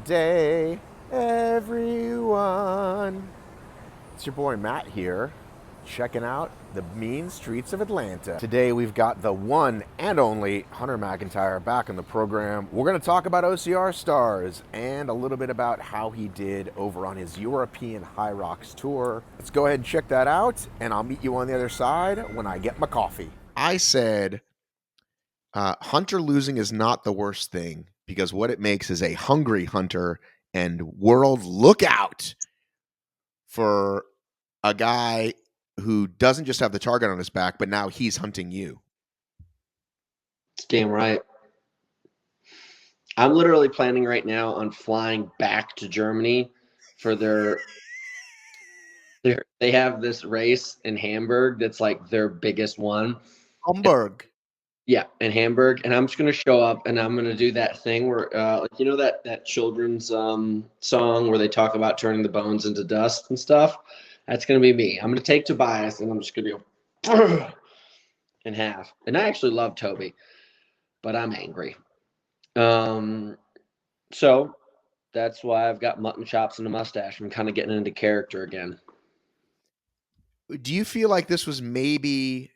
day, everyone. It's your boy Matt here, checking out the mean streets of Atlanta. Today we've got the one and only Hunter McIntyre back in the program. We're going to talk about OCR Stars and a little bit about how he did over on his European Hyrox tour. Let's go ahead and check that out, and I'll meet you on the other side when I get my coffee. I said Hunter losing is not the worst thing because what it makes is a hungry Hunter, and world look out for a guy who doesn't just have the target on his back, but now he's hunting you. It's damn right. I'm literally planning right now on flying back to Germany for they have this race in Hamburg that's like their biggest one. Hamburg. Yeah, in Hamburg, and I'm just gonna show up and I'm gonna do that thing where, like, you know that children's song where they talk about turning the bones into dust and stuff. That's gonna be me. I'm gonna take Tobias and I'm just gonna go in half. And I actually love Toby, but I'm angry. So that's why I've got mutton chops and a mustache. I'm kind of getting into character again. Do you feel like this was maybe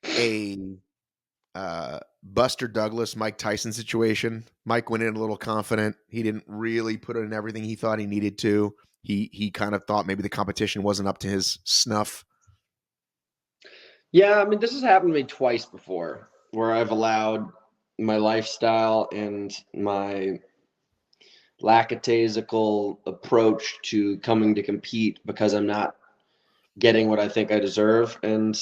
a Buster Douglas, Mike Tyson situation? Mike went in a little confident. He didn't really put in everything he thought he needed to. He kind of thought maybe the competition wasn't up to his snuff. Yeah, I mean, this has happened to me twice before where I've allowed my lifestyle and my lackadaisical approach to coming to compete because I'm not getting what I think I deserve. And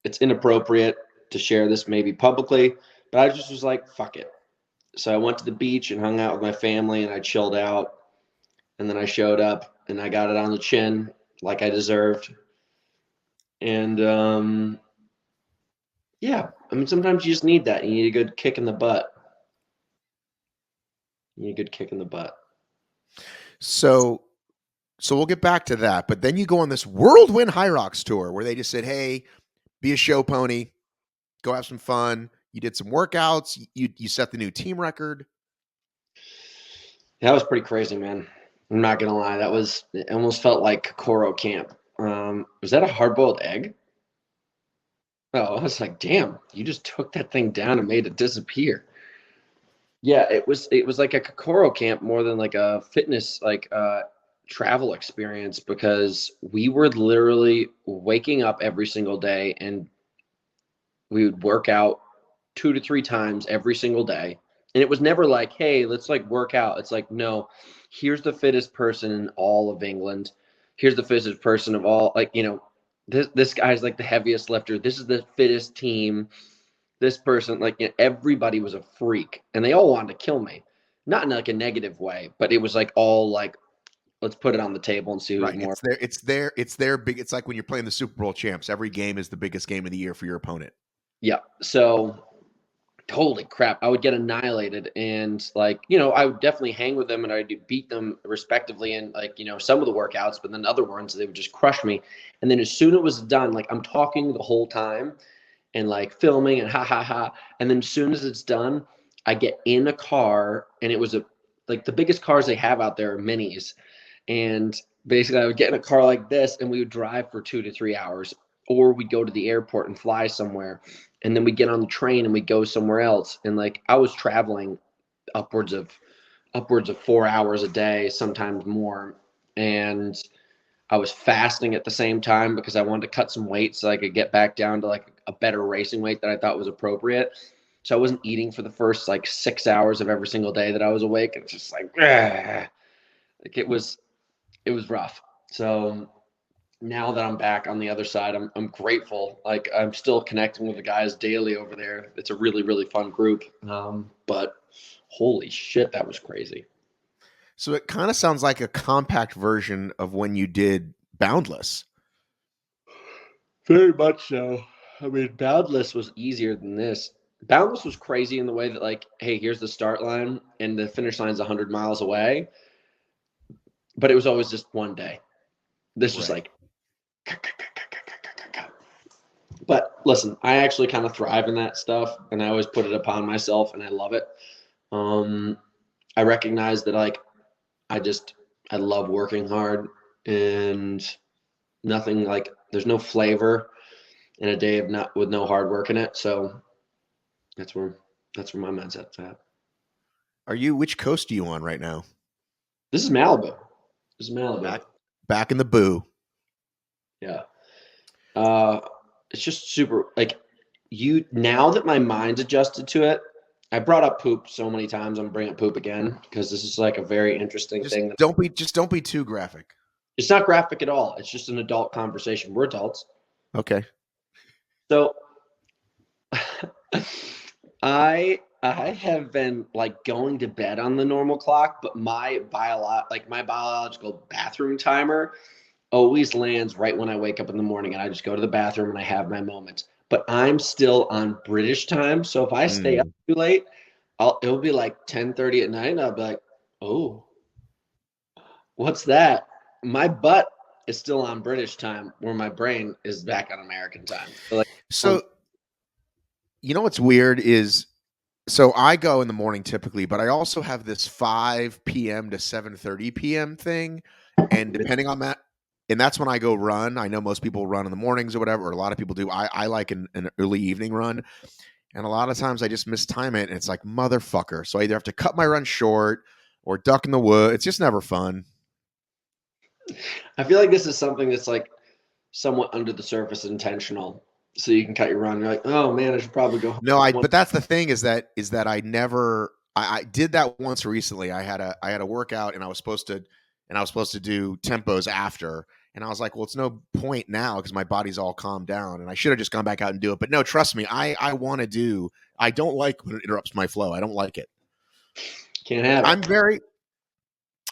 it's inappropriate to share this maybe publicly, but I just was like, fuck it. So I went to the beach and hung out with my family and I chilled out. And then I showed up and I got it on the chin like I deserved. And yeah, I mean, sometimes you just need that. You need a good kick in the butt. You need a good kick in the butt. So we'll get back to that. But then you go on this whirlwind Hyrox tour where they just said, hey, be a show pony, go have some fun. You did some workouts. You set the new team record. That was pretty crazy, man. I'm not gonna lie. It almost felt like Kokoro camp. Was that a hard-boiled egg? Oh, I was like, damn, you just took that thing down and made it disappear. Yeah, it was like a Kokoro camp more than like a fitness travel experience because we were literally waking up every single day and we would work out 2 to 3 times every single day. And it was never like, hey, let's like work out. It's like, no, here's the fittest person in all of England. Here's the fittest person of all, like, this guy's like the heaviest lifter. This is the fittest team. This person, like, everybody was a freak and they all wanted to kill me. Not in like a negative way, but it was like all like, let's put it on the table and see who's Right. more. It's their big. It's like when you're playing the Super Bowl champs. Every game is the biggest game of the year for your opponent. Yeah. So holy crap, I would get annihilated. And like, I would definitely hang with them and I'd beat them respectively in like, some of the workouts, but then other ones, they would just crush me. And then as soon as it was done, like I'm talking the whole time and like filming and ha ha ha. And then as soon as it's done, I get in a car and it was like the biggest cars they have out there are minis. And basically I would get in a car like this and we would drive for 2 to 3 hours, or we'd go to the airport and fly somewhere. And then we get on the train and we go somewhere else. And like I was traveling upwards of 4 hours a day, sometimes more. And I was fasting at the same time because I wanted to cut some weight so I could get back down to like a better racing weight that I thought was appropriate. So I wasn't eating for the first like 6 hours of every single day that I was awake. And it's just like, like it was rough. So now that I'm back on the other side, I'm grateful. Like I'm still connecting with the guys daily over there. It's a really, really fun group. But holy shit, that was crazy. So it kind of sounds like a compact version of when you did Boundless. Very much so. I mean, Boundless was easier than this. Boundless was crazy in the way that, like, hey, here's the start line and the finish line's 100 miles away. But it was always just one day. This was like, but listen, I actually kind of thrive in that stuff and I always put it upon myself and I love it. I recognize that like I just I love working hard and nothing like there's no flavor in a day of not with no hard work in it. So that's where that's where my mindset's at. Which coast are you on right now? This is Malibu. This is Malibu. Back in the boo. Yeah. Uh, it's just super like you now that my mind's adjusted to it. I brought up poop so many times. I'm bringing up poop again because this is like a very interesting Just thing. That don't be too graphic. it's not graphic at all. It's just an adult conversation. We're adults. Okay. So I have been like going to bed on the normal clock, but my biological bathroom timer always lands right when I wake up in the morning, and I just go to the bathroom and I have my moments. But I'm still on British time, so if I stay up Mm. too late, it'll be like 10:30 at night, and I'll be like, "Oh, what's that?" My butt is still on British time, where my brain is back on American time. So like, So you know what's weird is so I go in the morning typically, but I also have this 5 p.m. to 7:30 p.m. thing, and depending on that, and that's when I go run. I know most people run in the mornings or whatever, or a lot of people do. I like an early evening run, and a lot of times I just mistime it, and it's like motherfucker. So I either have to cut my run short or duck in the wood. It's just never fun. I feel like this is something that's like somewhat under the surface intentional. So you can cut your run. You're like, oh man, I should probably go No, home. but that's the thing is that I never I did that once recently. I had a workout and I was supposed to do tempos after, and I was like, well, it's no point now because my body's all calmed down, and I should have just gone back out and do it. But no, trust me, I want to do. I don't like when it interrupts my flow. I don't like it. Can't have I'm it. very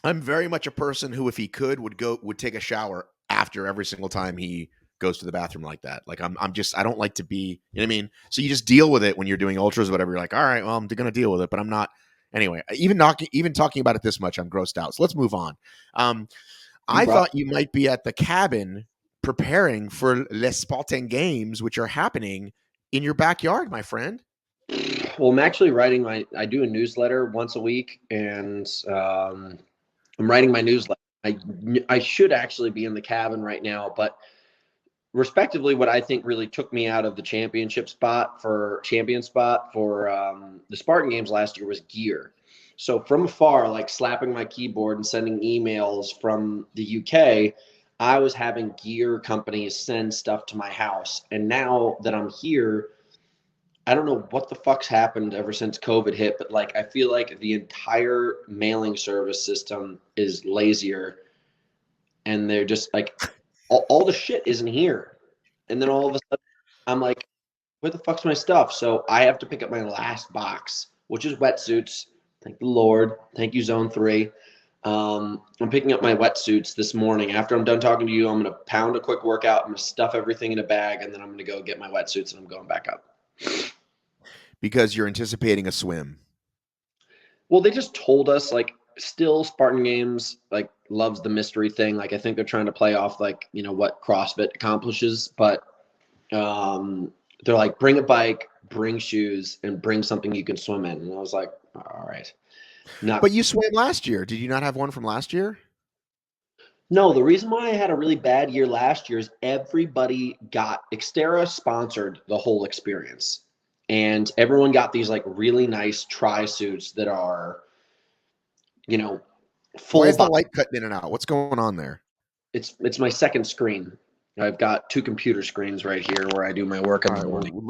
I'm very much a person who, if he could, would take a shower after every single time he goes to the bathroom like that. Like I'm just I don't like to be. You know what I mean? So you just deal with it when you're doing ultras or whatever. You're like, all right, well, I'm gonna deal with it, but I'm not. Anyway, even talking about it this much, I'm grossed out. So let's move on. Um, No I problem. thought you might be at the cabin preparing for Les Spartan games, which are happening in your backyard, my friend. Well, I'm actually writing I do a newsletter once a week, and I'm writing my newsletter. I should actually be in the cabin right now, but respectively, what I think really took me out of the champion spot for the Spartan games last year was gear. So from afar, like slapping my keyboard and sending emails from the UK, I was having gear companies send stuff to my house. And now that I'm here, I don't know what the fuck's happened ever since COVID hit, but like I feel like the entire mailing service system is lazier, and they're just like all the shit isn't here. And then all of a sudden I'm like, where the fuck's my stuff? So I have to pick up my last box, which is wetsuits. Thank the Lord. Thank you, Zone 3. I'm picking up my wetsuits this morning. After I'm done talking to you, I'm going to pound a quick workout. I'm going to stuff everything in a bag, and then I'm going to go get my wetsuits, and I'm going back up. Because you're anticipating a swim. Well, they just told us, like, still Spartan Games, like, loves the mystery thing. Like, I think they're trying to play off, like, what CrossFit accomplishes, but they're like, bring a bike, bring shoes, and bring something you can swim in. And I was like, all right. But Not you swam last year. Did you not have one from last year? No, the reason why I had a really bad year last year is everybody got Xterra sponsored the whole experience. And everyone got these like really nice tri suits that are, you know, Why full is the body. light cutting in and out? What's going on there? It's my second screen. I've got two computer screens right here where I do my work in All the right. morning.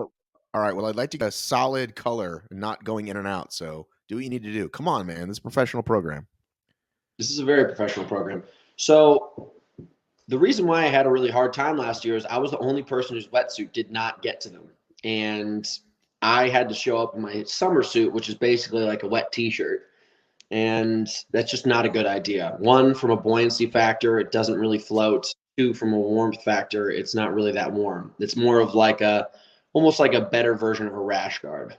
All right. Well, I'd like to get a solid color, not going in and out. So do what you need to do. Come on, man. This is a professional program. This is a very professional program. So the reason why I had a really hard time last year is I was the only person whose wetsuit did not get to them. And I had to show up in my summer suit, which is basically like a wet t-shirt. And that's just not a good idea. One, from a buoyancy factor, it doesn't really float. Two, from a warmth factor, it's not really that warm. It's more of like almost like a better version of a rash guard.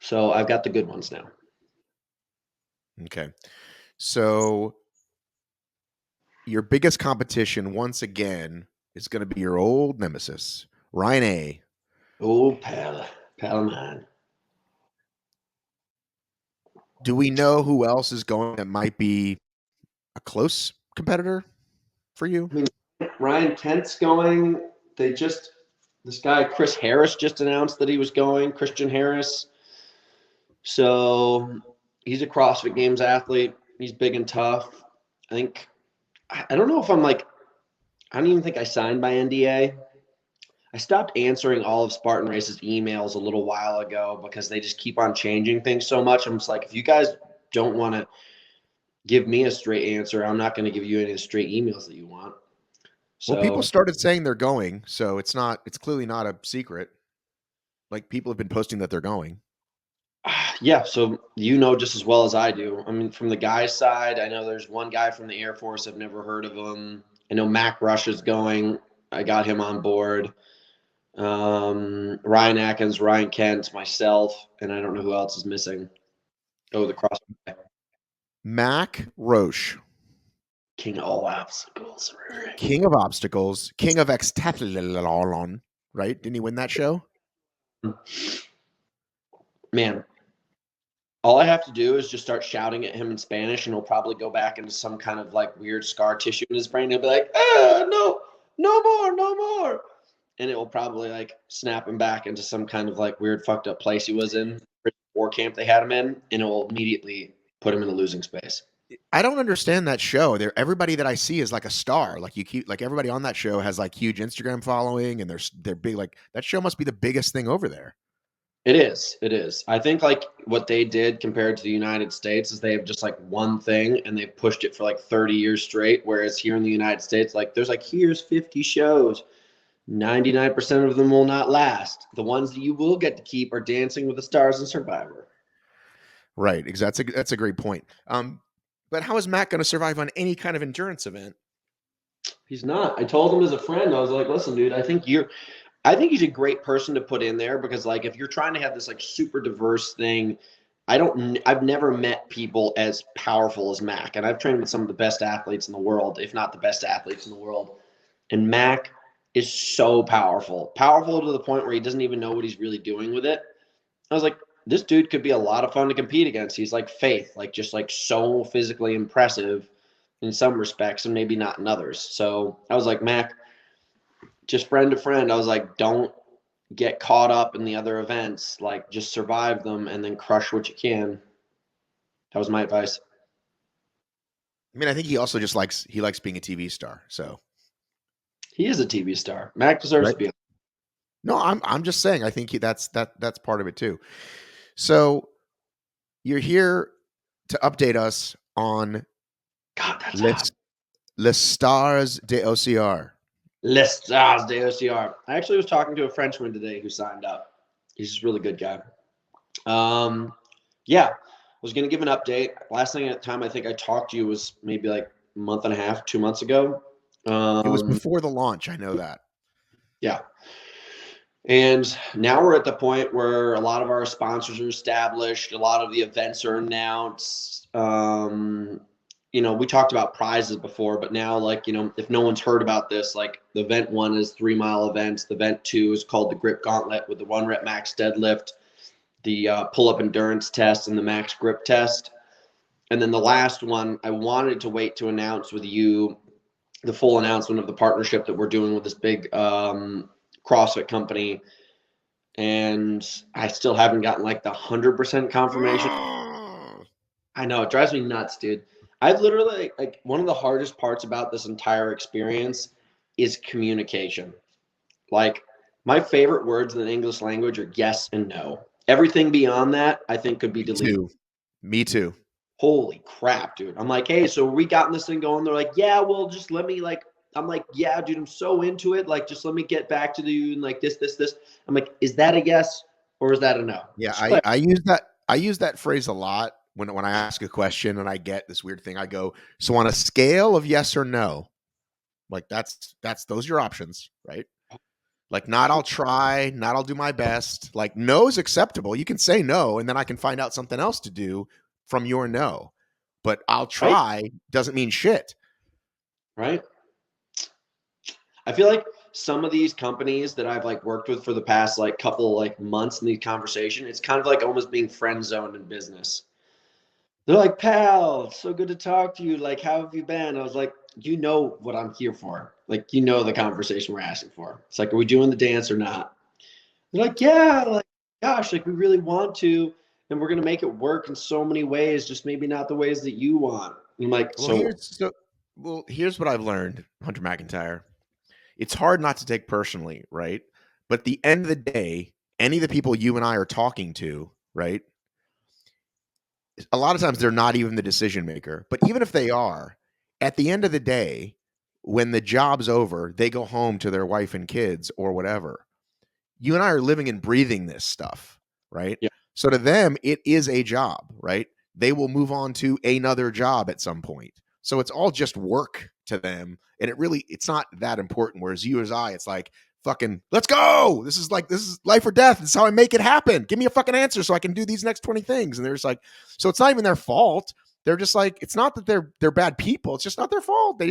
So I've got the good ones now. Okay. So your biggest competition, once again, is going to be your old nemesis, Ryan A. Oh, pal of mine. Do we know who else is going that might be a close competitor for you? I mean, Ryan Kent's going. This guy Chris Harris just announced that he was going. Christian Harris. So he's a CrossFit Games athlete. He's big and tough. I don't know if I don't even think I signed my NDA. I stopped answering all of Spartan Race's emails a little while ago because they just keep on changing things so much. I'm just like, if you guys don't want to give me a straight answer, I'm not going to give you any of the straight emails that you want. Well, people So, started saying they're going, so it's clearly not a secret. Like, people have been posting that they're going. yeah, so you know just as well as I do. I mean, from the guy's side, I know there's one guy from the Air Force. I've never heard of him. I know Mac Rush is going. I got him on board. Ryan Atkins, Ryan Kent, myself, and I don't know who else is missing. Oh, the cross guy. Mac Roche, King of all obstacles. king of obstacles, king of extathlon, right? Didn't he win that show? Man, all I have to do is just start shouting at him in Spanish, and he'll probably go back into some kind of like weird scar tissue in his brain. He'll be like, no, no more, no more. And it will probably like snap him back into some kind of like weird fucked up place he was in, war camp they had him in, and it will immediately put him in a losing space. I don't understand that show. Everybody that I see is like a star. Like, everybody on that show has like huge Instagram following, and they're big. Like, that show must be the biggest thing over there. It is. It is. I think like what they did compared to the United States is they have just like one thing and they've pushed it for like 30 years straight. Whereas here in the United States, like there's like, here's 50 shows. 99% of them will not last. The ones that you will get to keep are Dancing with the Stars and Survivor. Right. Exactly. That's a great point. But how is Matt going to survive on any kind of endurance event? He's not. I told him as a friend, I was like, listen, dude, I think he's a great person to put in there because like if you're trying to have this like super diverse thing, I've never met people as powerful as Mac. And I've trained with some of the best athletes in the world, if not the best athletes in the world. And Mac is so powerful. Powerful to the point where he doesn't even know what he's really doing with it. I was like, this dude could be a lot of fun to compete against. He's like Faith, like just like so physically impressive in some respects and maybe not in others. So I was like, Mac, just friend to friend, I was like, don't get caught up in the other events. Like, just survive them and then crush what you can. That was my advice. I mean, I think he also just likes being a TV star. So He is a TV star. Mac deserves right? to be. No, I'm just saying. I think that's part of it too. So you're here to update us on God, that's hot. Les Stars de OCR. Les Stars de OCR. I actually was talking to a Frenchman today who signed up. He's just a really good guy. Yeah, I was going to give an update. Last thing at the time I think I talked to you was maybe like a month and a half, 2 months ago. It was before the launch. I know that. Yeah. And now we're at the point where a lot of our sponsors are established. A lot of the events are announced. We talked about prizes before, but now, like, if no one's heard about this, like the event 1 is 3-mile events. The event 2 is called the Grip Gauntlet with the 1 rep max deadlift, the pull-up endurance test, and the max grip test. And then the last one, I wanted to wait to announce with you the full announcement of the partnership that we're doing with this big CrossFit company. And I still haven't gotten like the 100% confirmation. I know, it drives me nuts, dude. I've literally, like, one of the hardest parts about this entire experience is communication. Like, my favorite words in the English language are yes and no. Everything beyond that, I think, could be deleted. Me too. Holy crap, dude. I'm like, hey, so we gotten this thing going. They're like, yeah, well, just let me, like, I'm like, yeah, dude, I'm so into it. Like, just let me get back to you and like this. I'm like, is that a yes or is that a no? Yeah, I use that phrase a lot when I ask a question and I get this weird thing. I go, so on a scale of yes or no, like that's those are your options, right? Like, not I'll try, not I'll do my best. Like, no is acceptable. You can say no, and then I can find out something else to do from your no. But I'll try doesn't mean shit. Right. I feel like some of these companies that I've like worked with for the past like couple like months in the conversation, it's kind of like almost being friend zoned in business. They're like, pal, it's so good to talk to you. Like, how have you been? I was like, you know what I'm here for. Like, you know the conversation we're asking for. It's like, are we doing the dance or not? They're like, yeah, like, gosh, like we really want to, and we're gonna make it work in so many ways, just maybe not the ways that you want. And I'm like, Well, so here's what I've learned, Hunter McIntyre. It's hard not to take personally, right? But at the end of the day, any of the people you and I are talking to, right? A lot of times they're not even the decision maker. But even if they are, at the end of the day, when the job's over, they go home to their wife and kids or whatever. You and I are living and breathing this stuff, right? yeah, So to them, it is a job, right? They will move on to another job at some point. So it's all just work to them. And it's not that important. Whereas you as I, it's like, fucking, let's go. This is life or death. This is how I make it happen. Give me a fucking answer so I can do these next 20 things. And they're just like, so it's not even their fault. They're just like, it's not that they're bad people. It's just not their fault. They're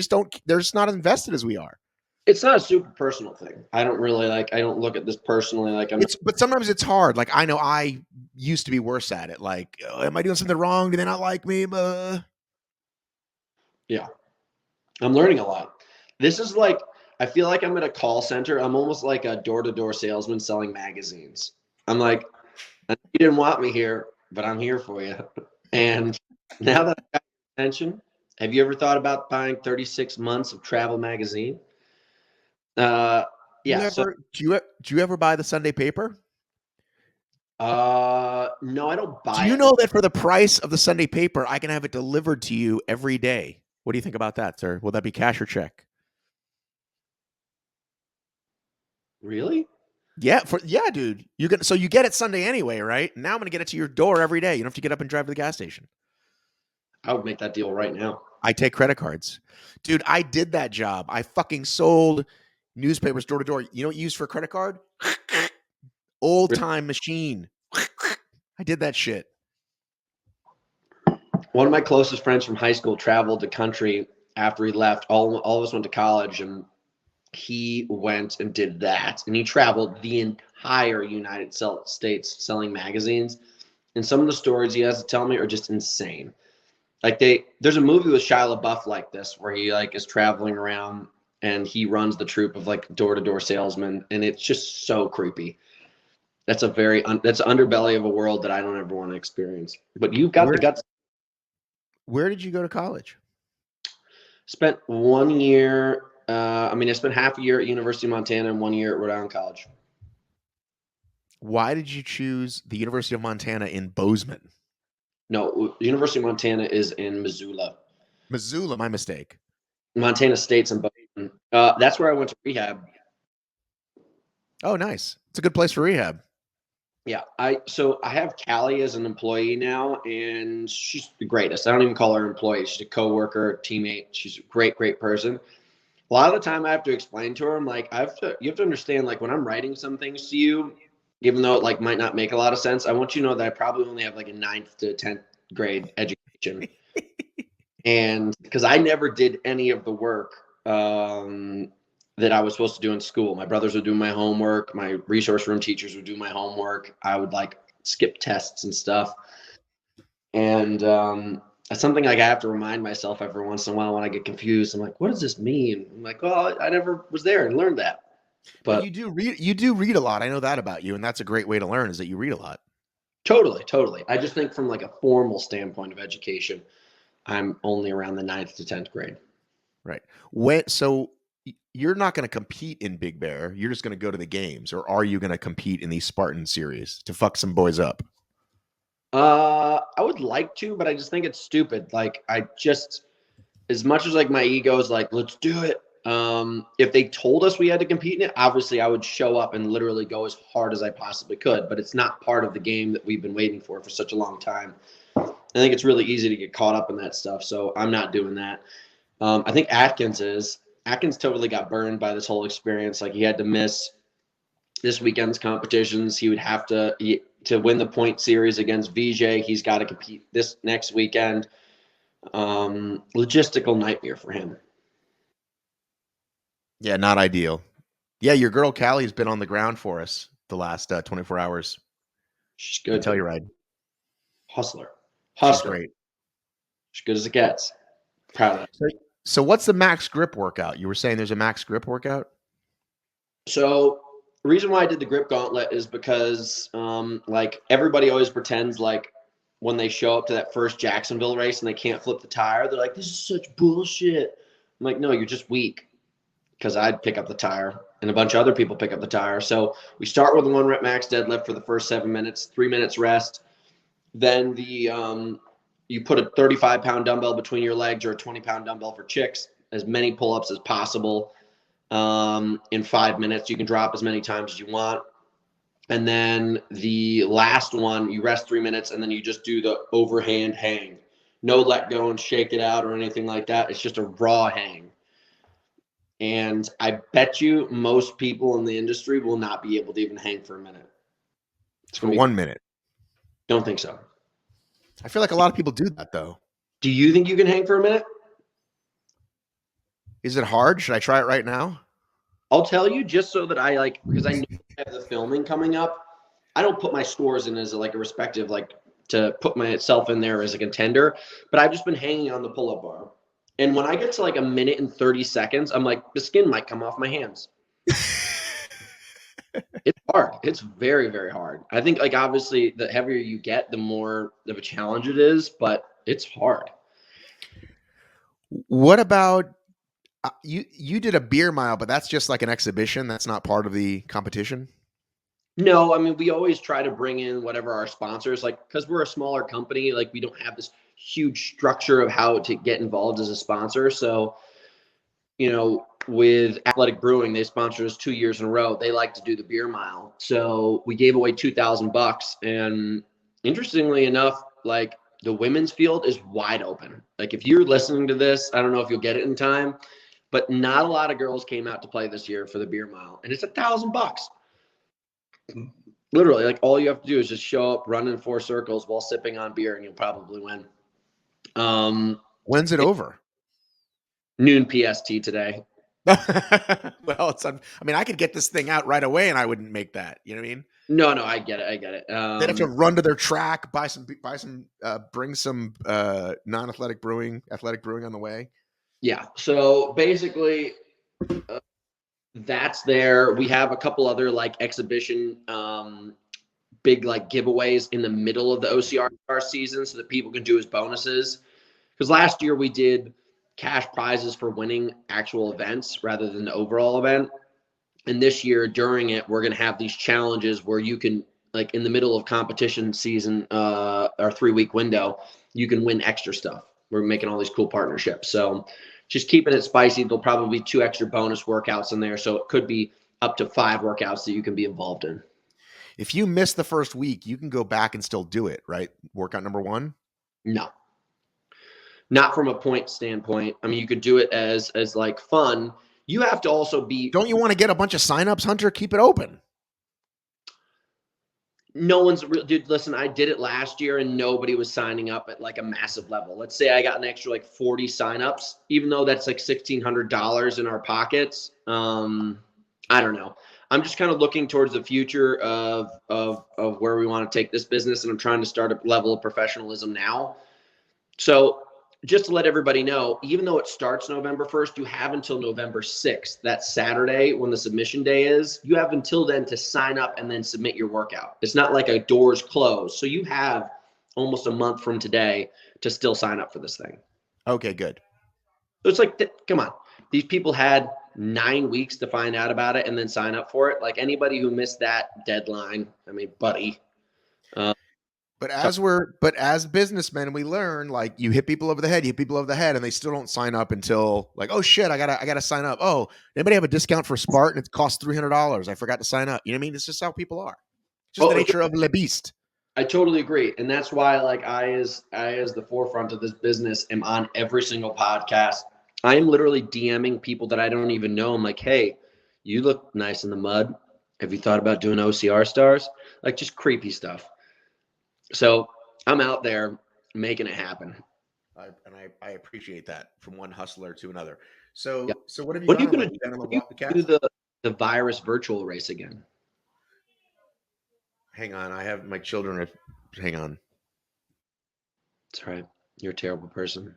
just not invested as we are. it's not a super personal thing. I don't really like. I don't look at this personally. Like I'm not. But sometimes it's hard. Like I know I used to be worse at it. Like, oh, am I doing something wrong? Do they not like me? Yeah, I'm learning a lot. This is like I feel like I'm at a call center. I'm almost like a door-to-door salesman selling magazines. I'm like, you didn't want me here, but I'm here for you. And now that I got your attention, have you ever thought about buying 36 months of travel magazine? Uh, yeah. So, Do you ever buy the Sunday paper? no, I don't Do buy you it. know that for the price of the Sunday paper, I can have it delivered to you every day? What do you think about that, sir? Will that be cash or check? Really? Yeah, dude. You get it Sunday anyway, right? Now I'm gonna get it to your door every day. You don't have to get up and drive to the gas station. I would make that deal right now. I take credit cards. Dude, I did that job. I fucking sold newspapers door to door. You know what you use for a credit card? Old time machine. I did that shit. One of my closest friends from high school traveled the country after he left. All of us went to college, and he went and did that. And he traveled the entire United States selling magazines. And some of the stories he has to tell me are just insane. Like there's a movie with Shia LaBeouf like this where he like is traveling around and he runs the troop of like door to door salesmen, and it's just so creepy. That's that's an underbelly of a world that I don't ever want to experience. But you've got the Where guts. where did you go to college? Spent 1 year. I spent half a year at University of Montana and 1 year at Rhode Island College. Why did you choose the University of Montana in Bozeman? No, University of Montana is in Missoula. Missoula, my mistake. Montana State's in Bozeman. That's where I went to rehab. Oh, nice. It's a good place for rehab. Yeah, so I have Callie as an employee now, and she's the greatest. I don't even call her an employee. She's a coworker, teammate. She's a great, great person. A lot of the time, I have to explain to her. I'm like, you have to understand, like when I'm writing some things to you, even though it like might not make a lot of sense, I want you to know that I probably only have like a ninth to 10th grade education, and because I never did any of the work that I was supposed to do in school. My brothers would do my homework. My resource room teachers would do my homework. I would like skip tests and stuff. And that's something like I have to remind myself every once in a while when I get confused. I'm like, what does this mean? I'm like, well, I never was there and learned that. But But you do read a lot. I know that about you, and that's a great way to learn is that you read a lot. totally, totally. I just think from like a formal standpoint of education, I'm only around the ninth to 10th grade. Right. You're not going to compete in Big Bear. You're just going to go to the games, or are you going to compete in these Spartan series to fuck some boys up? I would like to, but I just think it's stupid. Like I just, as much as like my ego is like, let's do it. If they told us we had to compete in it, obviously I would show up and literally go as hard as I possibly could. But it's not part of the game that we've been waiting for such a long time. I think it's really easy to get caught up in that stuff. So I'm not doing that. I think Atkins totally got burned by this whole experience. Like he had to miss this weekend's competitions. He would have to win the point series against VJ. He's got to compete this next weekend. Logistical nightmare for him. Yeah, not ideal. Yeah, your girl Callie's been on the ground for us the last 24 hours. She's I good. tell you right. Hustler. She's Hustler. great. as good as it gets. Proud of that. So what's the max grip workout? You were saying there's a max grip workout? So the reason why I did the grip gauntlet is because like everybody always pretends like when they show up to that first Jacksonville race and they can't flip the tire, they're like, this is such bullshit. I'm like, no, you're just weak. Because I'd pick up the tire and a bunch of other people pick up the tire. So we start with a 1 rep max deadlift for the first 7 minutes, 3 minutes rest. Then you put a 35-pound dumbbell between your legs or a 20-pound dumbbell for chicks, as many pull-ups as possible. In 5 minutes, you can drop as many times as you want. And then the last one, you rest 3 minutes, and then you just do the overhand hang. No let go and shake it out or anything like that. It's just a raw hang. And I bet you most people in the industry will not be able to even hang for a minute. For 1 minute. Don't think so. I feel like a lot of people do that, though. Do you think you can hang for a minute? Is it hard? Should I try it right now? I'll tell you just so that because I know I have the filming coming up. I don't put my scores in as a respective, to put myself in there as a contender, but I've just been hanging on the pull-up bar. And when I get to 1 minute and 30 seconds, I'm like, the skin might come off my hands. It's hard. It's very, very hard. I think obviously the heavier you get, the more of a challenge it is, but it's hard. What about you did a beer mile, but that's just like an exhibition. That's not part of the competition. No, I mean, we always try to bring in whatever our sponsors, because we're a smaller company, we don't have this huge structure of how to get involved as a sponsor. So, with Athletic Brewing, they sponsored us 2 years in a row. They like to do the beer mile. So we gave away $2,000. And interestingly enough, the women's field is wide open. If you're listening to this, I don't know if you'll get it in time, but not a lot of girls came out to play this year for the beer mile. And it's $1,000. Literally, all you have to do is just show up, run in 4 circles while sipping on beer, and you'll probably win. When's it over? Noon PST today. Well, I could get this thing out right away, and I wouldn't make that. You know what I mean? No, I get it. They'd have to run to their track, bring some non-athletic brewing, athletic brewing on the way. Yeah. So basically, that's there. We have a couple other exhibition, big giveaways in the middle of the OCR Stars season, so that people can do as bonuses. Because last year we did cash prizes for winning actual events rather than the overall event. And this year during it, we're going to have these challenges where you can, in the middle of competition season, our 3-week window, you can win extra stuff. We're making all these cool partnerships. So just keeping it spicy. There'll probably be 2 extra bonus workouts in there. So it could be up to 5 workouts that you can be involved in. If you miss the first week, you can go back and still do it, right? Workout number 1? No. Not from a point standpoint. I mean, you could do it as fun. You have to also be. Don't you want to get a bunch of signups, Hunter? Keep it open. No one's real, dude. Listen, I did it last year and nobody was signing up at a massive level. Let's say I got an extra 40 signups, even though that's $1,600 in our pockets. I don't know. I'm just kind of looking towards the future of where we want to take this business, and I'm trying to start a level of professionalism now. So just to let everybody know, even though it starts November 1st, you have until November 6th, that Saturday when the submission day is, you have until then to sign up and then submit your workout. It's not like a door's closed. So you have almost a month from today to still sign up for this thing. Okay, good. So it's come on. These people had 9 weeks to find out about it and then sign up for it. Anybody who missed that deadline, I mean, buddy. But as businessmen, we learn you hit people over the head, and they still don't sign up until oh shit, I gotta sign up. Oh, anybody have a discount for Spartan? It costs $300. I forgot to sign up. You know what I mean? It's just how people are. It's just the nature of le beast. I totally agree, and that's why I as the forefront of this business am on every single podcast. I am literally DMing people that I don't even know. I'm like, hey, you look nice in the mud. Have you thought about doing OCR Stars? Just creepy stuff. So I'm out there making it happen. I appreciate that from one hustler to another. So, yep. So what have you what done? Are you going to do the virus virtual race again? Hang on. I have my children. Hang on. That's right. You're a terrible person.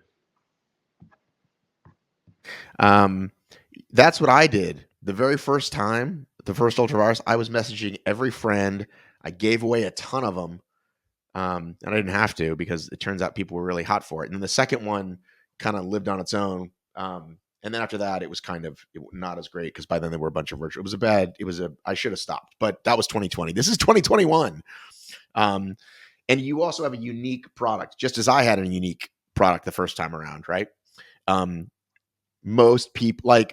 That's what I did. The very first time, the first ultravirus, I was messaging every friend. I gave away a ton of them. And I didn't have to because it turns out people were really hot for it. And then the second one kind of lived on its own. And then after that, it was kind of not as great because by then there were a bunch of virtual. I should have stopped, but that was 2020. This is 2021. And you also have a unique product, just as I had a unique product the first time around, right? Most people, I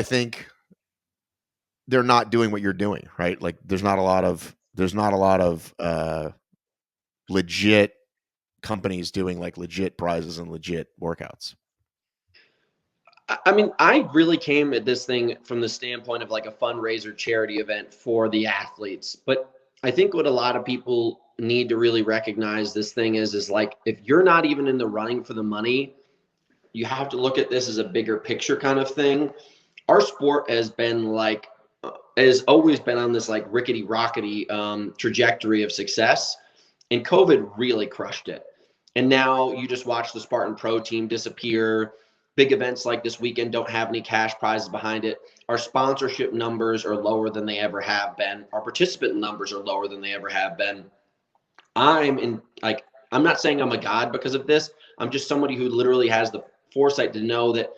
think they're not doing what you're doing, right? Like there's not a lot of legit companies doing like legit prizes and legit workouts. I mean, I really came at this thing from the standpoint of like a fundraiser charity event for the athletes. But I think what a lot of people need to really recognize this thing is like, if you're not even in the running for the money, you have to look at this as a bigger picture kind of thing. Our sport has always been on this like rickety rockety trajectory of success, and COVID really crushed it. And now you just watch the Spartan Pro team disappear. Big events like this weekend don't have any cash prizes behind it. Our sponsorship numbers are lower than they ever have been. Our participant numbers are lower than they ever have been. I'm not saying I'm a god because of this. I'm just somebody who literally has the foresight to know that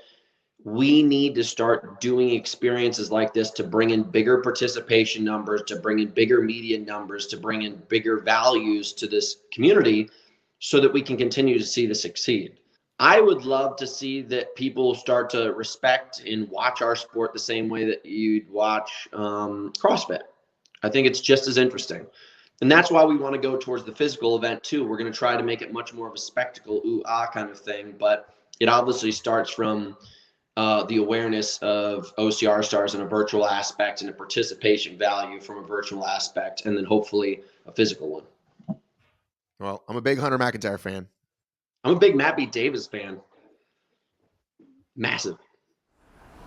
we need to start doing experiences like this to bring in bigger participation numbers, to bring in bigger media numbers, to bring in bigger values to this community so that we can continue to see this succeed. I would love to see that people start to respect and watch our sport the same way that you'd watch CrossFit. I think it's just as interesting. And that's why we want to go towards the physical event too. We're going to try to make it much more of a spectacle, ooh, ah kind of thing. But it obviously starts from the awareness of OCR Stars in a virtual aspect and a participation value from a virtual aspect, and then hopefully a physical one. Well, I'm a big Hunter McIntyre fan. I'm a big Matt B. Davis fan. Massive.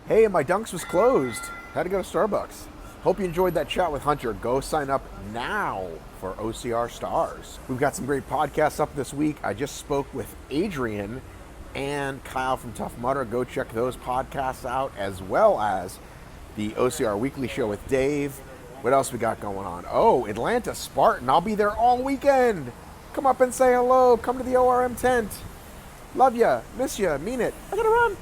Hey, my Dunks was closed. Had to go to Starbucks. Hope you enjoyed that chat with Hunter. Go sign up now for OCR Stars. We've got some great podcasts up this week. I just spoke with Adrian and Kyle from Tough Mudder. Go check those podcasts out, as well as the OCR Weekly Show with Dave. What else we got going on? Oh, Atlanta Spartan. I'll be there all weekend. Come up and say hello. Come to the ORM tent. Love ya. Miss ya. Mean it. I gotta run.